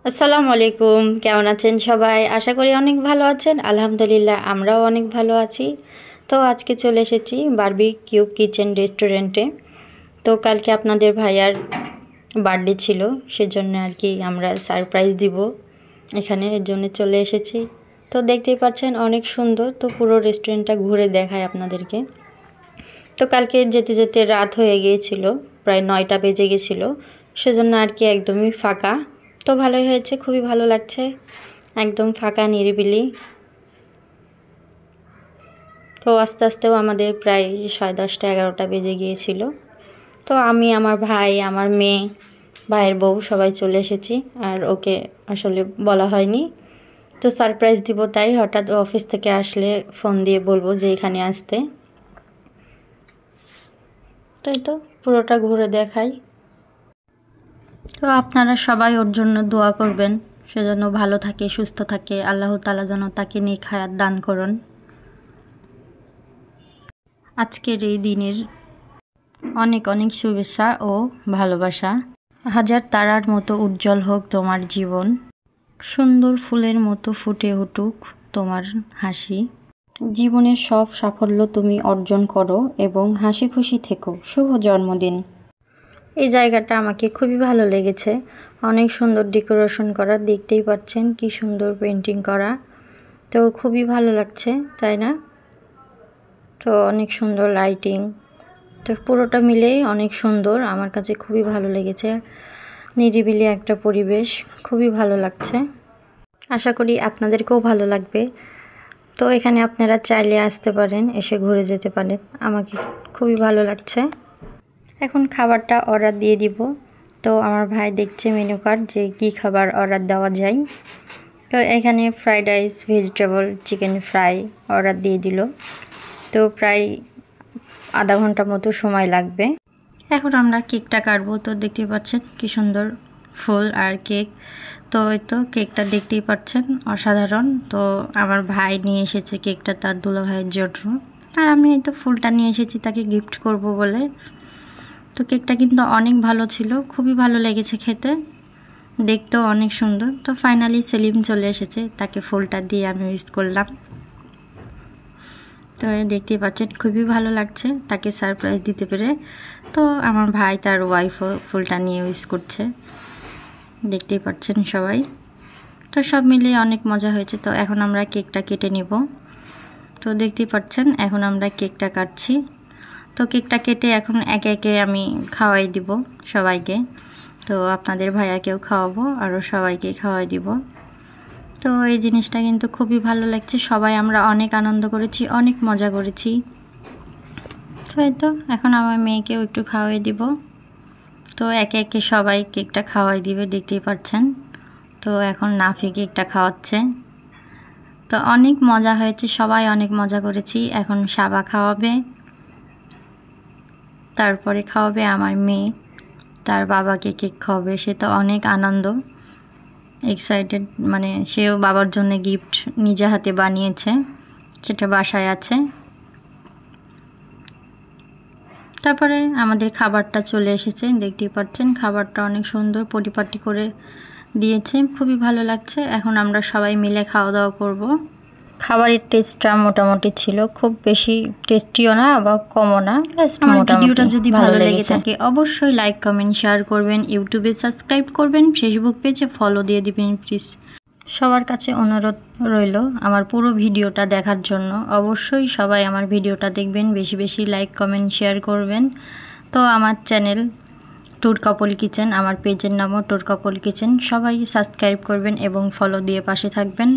আসসালামু আলাইকুম, কেমন আছেন সবাই? আশা করি অনেক ভালো আছেন। আলহামদুলিল্লাহ আমরাও অনেক ভালো আছি। তো আজকে চলে এসেছি বারবিকিউ কিচেন রেস্টুরেন্টে। তো কালকে আপনাদের ভাইয়ার বার্থডে ছিল, সেজন্য আর কি আমরা সারপ্রাইজ দিব এখানে, এর জন্য চলে এসেছি। তো দেখতেই পাচ্ছেন অনেক সুন্দর। তো পুরো রেস্টুরেন্টটা ঘুরে দেখায় আপনাদেরকে। তো কালকে যেতে যেতে রাত হয়ে গিয়েছিল, প্রায় 9টা বেজে গেছিলো, সেজন্য আর কি একদমই ফাঁকা। তো ভালোই হয়েছে, খুবই ভালো লাগছে, একদম ফাঁকা নিরিবিলি। তো আস্তে আস্তেও আমাদের প্রায় 10:30 11টা বেজে গিয়েছিল। তো আমি, আমার ভাই, আমার মেয়ে, ভাইয়ের বউ সবাই চলে এসেছি। আর ওকে আসলে বলা হয়নি, তো সারপ্রাইজ দিব, তাই হঠাৎ অফিস থেকে আসলে ফোন দিয়ে বলবো যে এখানে আসতে। তাই তো পুরোটা ঘুরে দেখাই। তো আপনারা সবাই ওর জন্য দোয়া করবেন, সেজন্য ভালো থাকে, সুস্থ থাকে, আল্লাহ তাআলা যেন তাকে নেক হায়াত দান করুন। আজকের এই দিনের অনেক অনেক শুভেচ্ছা ও ভালোবাসা। হাজার তারার মতো উজ্জ্বল হোক তোমার জীবন, সুন্দর ফুলের মতো ফুটে উঠুক তোমার হাসি। জীবনের সব সাফল্য তুমি অর্জন করো এবং হাসি খুশি থেকো। শুভ জন্মদিন। এই জায়গাটা আমাকে খুবই ভালো লেগেছে, অনেক সুন্দর ডেকোরেশন করা, দেখতেই পাচ্ছেন কি সুন্দর পেন্টিং করা। তো খুবই ভালো লাগছে, তাই না? তো অনেক সুন্দর লাইটিং, তো পুরোটা মিলেই অনেক সুন্দর, আমার কাছে খুবই ভালো লেগেছে। নিরিবিলি একটা পরিবেশ, খুবই ভালো লাগছে। আশা করি আপনাদেরকেও ভালো লাগবে। তো এখানে আপনারা চাইলে আসতে পারেন, এসে ঘুরে যেতে পারেন, আমাকে খুবই ভালো লাগছে। এখন খাবারটা অর্ডার দিয়ে দিব। তো আমার ভাই দেখছে মেনু কার্ড যে কী খাবার অর্ডার দেওয়া যায়। তো এখানে fried rice, vegetable, chicken fry order দিয়ে দিল। তো প্রায় আধা ঘন্টা মতো সময় লাগবে। এখন আমরা কেকটা কাটবো। তো দেখতেই পাচ্ছেন কি সুন্দর ফুল আর কেক। তো এই তো কেকটা দেখতেই পাচ্ছেন অসাধারণ। তো আমার ভাই নিয়ে এসেছে কেকটা তার দুলা ভাইয়ের জন্য, আর আমি এই তো ফুলটা নিয়ে এসেছি তাকে গিফট করব বলে। তো কেকটা কিন্তু অনেক ভালো ছিল, খুবই ভালো লেগেছে খেতে, দেখতেও অনেক সুন্দর। তো ফাইনালি সেলিম চলে এসেছে, তাকে ফুলটা দিয়ে আমি উইশ করলাম। তো দেখতেই পাচ্ছেন খুবই ভালো লাগছে তাকে সারপ্রাইজ দিতে পেরে। তো আমার ভাই তার ওয়াইফও ফুলটা নিয়ে উইশ করছে, দেখতেই পাচ্ছেন সবাই। তো সব মিলিয়ে অনেক মজা হয়েছে। তো এখন আমরা কেকটা কেটে নিব। তো দেখতেই পাচ্ছেন এখন আমরা কেকটা কাটছি। তো কেকটা কেটে এখন একে একে আমি খাওয়াই দিব সবাইকে। তো আপনাদের ভাইয়াকেও খাওয়াবো, আরও সবাইকে খাওয়াই দিব। তো এই জিনিসটা কিন্তু খুবই ভালো লাগছে, সবাই আমরা অনেক আনন্দ করেছি, অনেক মজা করেছি। তো এই তো এখন আমার মেয়েকেও একটু খাওয়াই দিব। তো একে একে সবাই কেকটা খাওয়াই দিবে, দেখতেই পাচ্ছেন। তো এখন নাফি কেকটা খাওয়াচ্ছে। তো অনেক মজা হয়েছে, সবাই অনেক মজা করেছি। এখন সাবা খাওয়াবে, তারপরে খাওয়াবে আমার মেয়ে, তার বাবাকে কেক খাওয়াবে। সে তো অনেক আনন্দ, এক্সাইটেড, মানে সেও বাবার জন্য গিফট নিজে হাতে বানিয়েছে, সেটা বাসায় আছে। তারপরে আমাদের খাবারটা চলে এসেছে, দেখতেই পাচ্ছেন খাবারটা অনেক সুন্দর পরিপাটি করে দিয়েছে, খুবই ভালো লাগছে। এখন আমরা সবাই মিলে খাওয়া দাওয়া করব। খাবারের টেস্টটা মোটামুটি ছিল, খুব বেশি টেস্টিও না আবার কমও না। আমার ভিডিওটা যদি ভালো লেগে থাকে অবশ্যই লাইক, কমেন্ট, শেয়ার করবেন, ইউটিউবে সাবস্ক্রাইব করবেন, ফেসবুক পেজে ফলো দিয়ে দিবেন প্লিজ। সবার কাছে অনুরোধ রইল আমার পুরো ভিডিওটা দেখার জন্য। অবশ্যই সবাই আমার ভিডিওটা দেখবেন, বেশি বেশি লাইক, কমেন্ট, শেয়ার করবেন। তো আমার চ্যানেল ট্যুর কাপল কিচেন, আমার পেজের নামও ট্যুর কাপল কিচেন, সবাই সাবস্ক্রাইব করবেন এবং ফলো দিয়ে পাশে থাকবেন।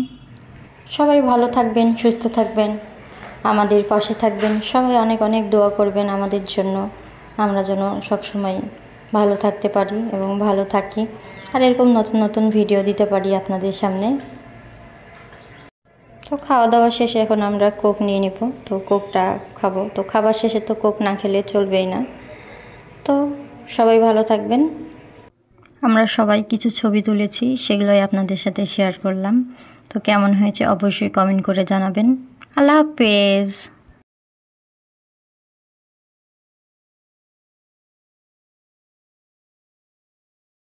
সবাই ভালো থাকবেন, সুস্থ থাকবেন, আমাদের পাশে থাকবেন। সবাই অনেক অনেক দোয়া করবেন আমাদের জন্য, আমরা যেন সবসময় ভালো থাকতে পারি এবং ভালো থাকি, আর এরকম নতুন নতুন ভিডিও দিতে পারি আপনাদের সামনে। তো খাওয়া দাওয়া শেষে এখন আমরা কোক নিয়ে নেব। তো কোকটা খাবো। তো খাবার শেষে তো কোক না খেলে চলবেই না। তো সবাই ভালো থাকবেন। আমরা সবাই কিছু ছবি তুলেছি, সেগুলোই আপনাদের সাথে শেয়ার করলাম। তো কেমন হয়েছে অবশ্যই কমেন্ট করে জানাবেন। আল্লাহ হাফেজ।